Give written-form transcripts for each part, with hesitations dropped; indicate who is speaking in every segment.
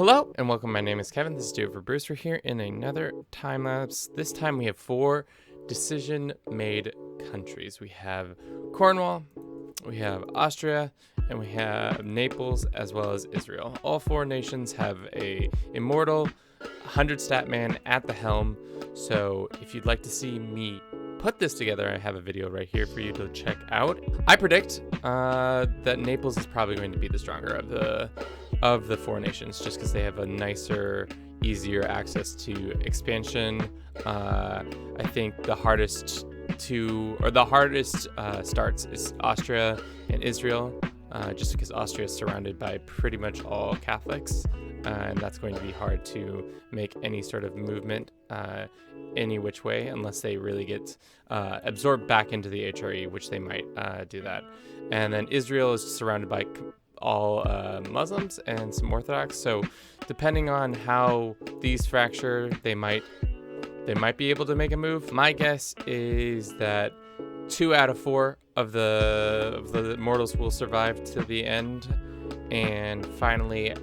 Speaker 1: Hello and welcome. My name is Kevin. This is Do It for Bruce. We're here in another time lapse. This time we have 4 decision-made countries. We have Cornwall, we have Austria, and we have Naples, as well as Israel. All 4 nations have a immortal 100 stat man at the helm. So if you'd like to see me put this together, I have a video right here for you to check out. I predict that Naples is probably going to be the stronger of the 4 nations, just because they have a nicer, easier access to expansion. I think the hardest starts is Austria and Israel, just because Austria is surrounded by pretty much all Catholics, and that's going to be hard to make any sort of movement any which way unless they really get absorbed back into the HRE, which they might do that. And then Israel is surrounded by all Muslims and some Orthodox, so depending on how these fracture, they might be able to make a move. My guess is that 2 out of 4 of the mortals will survive to the end. And finally,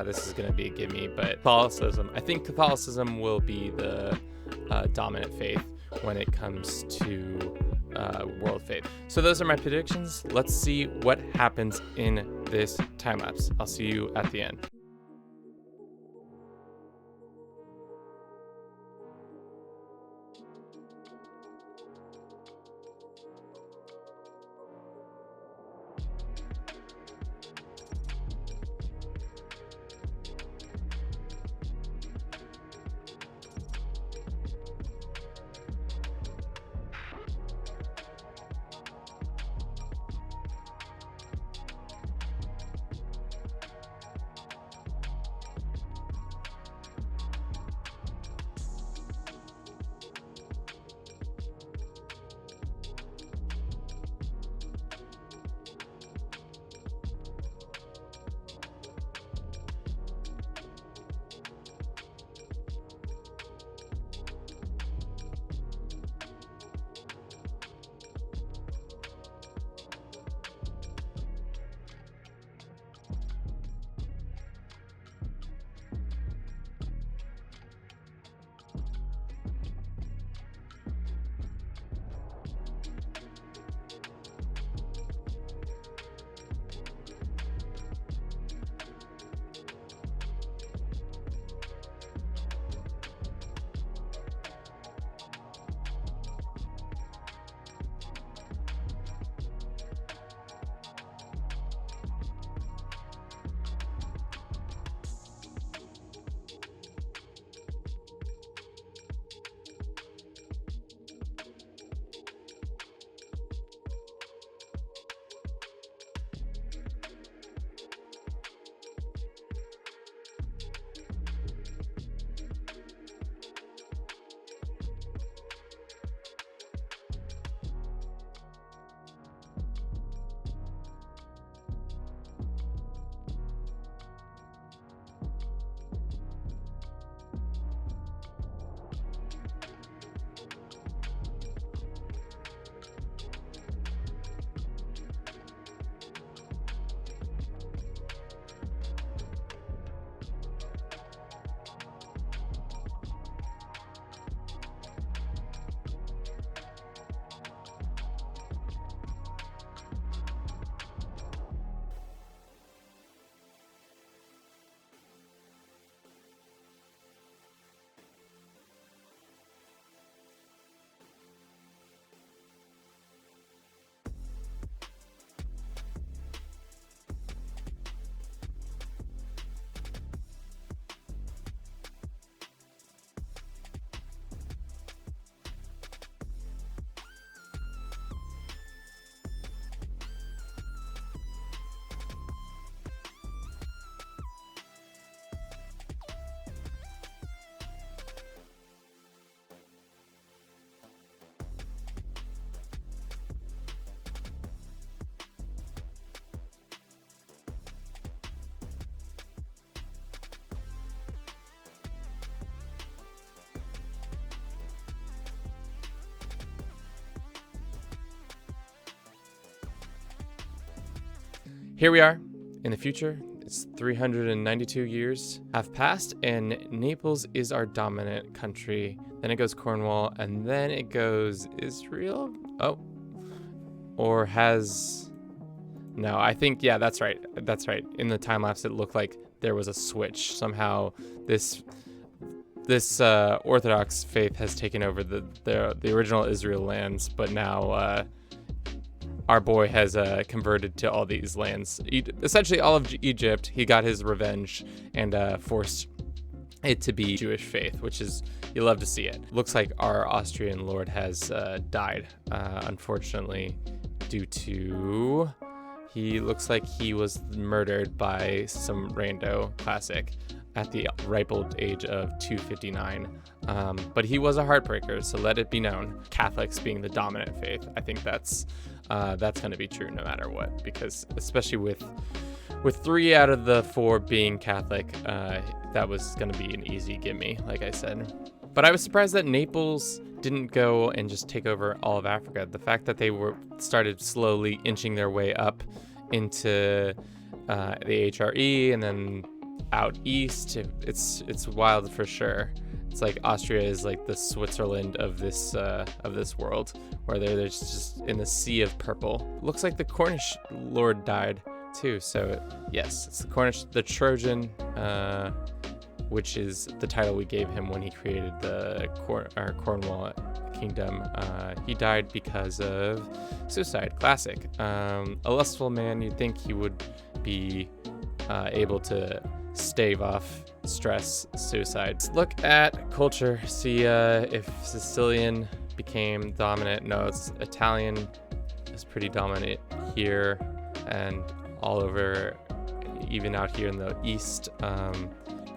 Speaker 1: this is going to be a gimme, but Catholicism. I think Catholicism will be the dominant faith when it comes to world faith. So those are my predictions. Let's see what happens in this time lapse. I'll see you at the end. Here we are in the future. It's 392 years have passed, and Naples is our dominant country. Then it goes Cornwall, and then it goes Israel. Oh, or has... No, I think, yeah, that's right. That's right. In the time lapse, it looked like there was a switch. Somehow this Orthodox faith has taken over the original Israel lands, but now our boy has converted to all these lands. Essentially all of Egypt. He got his revenge and forced it to be Jewish faith, which is, you love to see it. Looks like our Austrian lord has died, unfortunately, due to... He looks like he was murdered by some rando classic at the ripe old age of 259. But he was a heartbreaker, so let it be known. Catholics being the dominant faith, I think that's going to be true no matter what, because especially with 3 out of the 4 being Catholic, that was going to be an easy gimme, like I said. But I was surprised that Naples didn't go and just take over all of Africa. The fact that they started slowly inching their way up into the HRE and then out east, it's wild for sure. It's like Austria is like the Switzerland of this world, where they're just in the sea of purple. Looks like the Cornish lord died too. So yes, it's the Trojan, which is the title we gave him when he created the Cornwall kingdom. He died because of suicide. Classic. A lustful man, you'd think he would be able to stave off stress, suicide. Look at culture, see if Sicilian became dominant. No, it's Italian is pretty dominant here and all over, even out here in the east.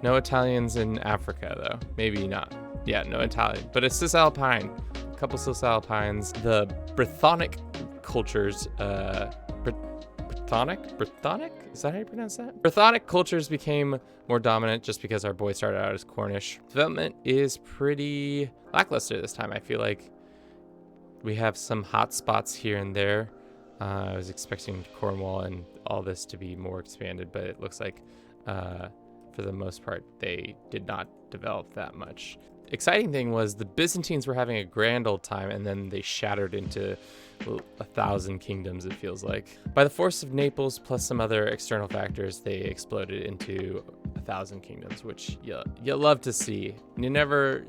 Speaker 1: No Italians in Africa though, maybe not. Yeah, no Italian, but it's Cisalpine, a couple Cisalpines. The Brythonic cultures, Brythonic? Is that how you pronounce that? Brythonic cultures became more dominant just because our boy started out as Cornish. Development is pretty lackluster this time. I feel like we have some hot spots here and there. I was expecting Cornwall and all this to be more expanded, but it looks like for the most part they did not develop that much. Exciting thing was the Byzantines were having a grand old time, and then they shattered into 1,000 kingdoms, it feels like. By the force of Naples plus some other external factors, they exploded into 1,000 kingdoms, which you love to see. You never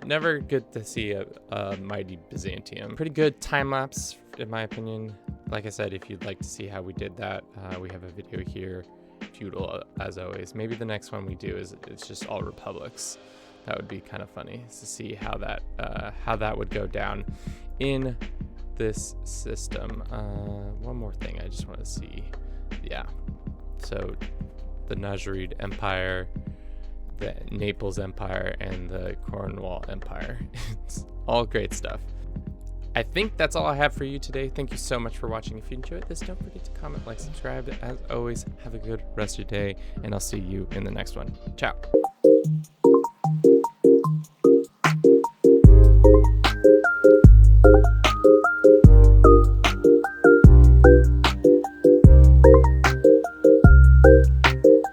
Speaker 1: good to see a mighty Byzantium. Pretty good time lapse, in my opinion. Like I said, if you'd like to see how we did that, we have a video here. Feudal, as always. Maybe the next one we do it's just all republics. That would be kind of funny to see how that would go down in this system. One more thing I just want to see. Yeah. So the Najarid Empire, the Naples Empire, and the Cornwall Empire. It's all great stuff. I think that's all I have for you today. Thank you so much for watching. If you enjoyed this, don't forget to comment, like, subscribe. As always, have a good rest of your day, and I'll see you in the next one. Ciao.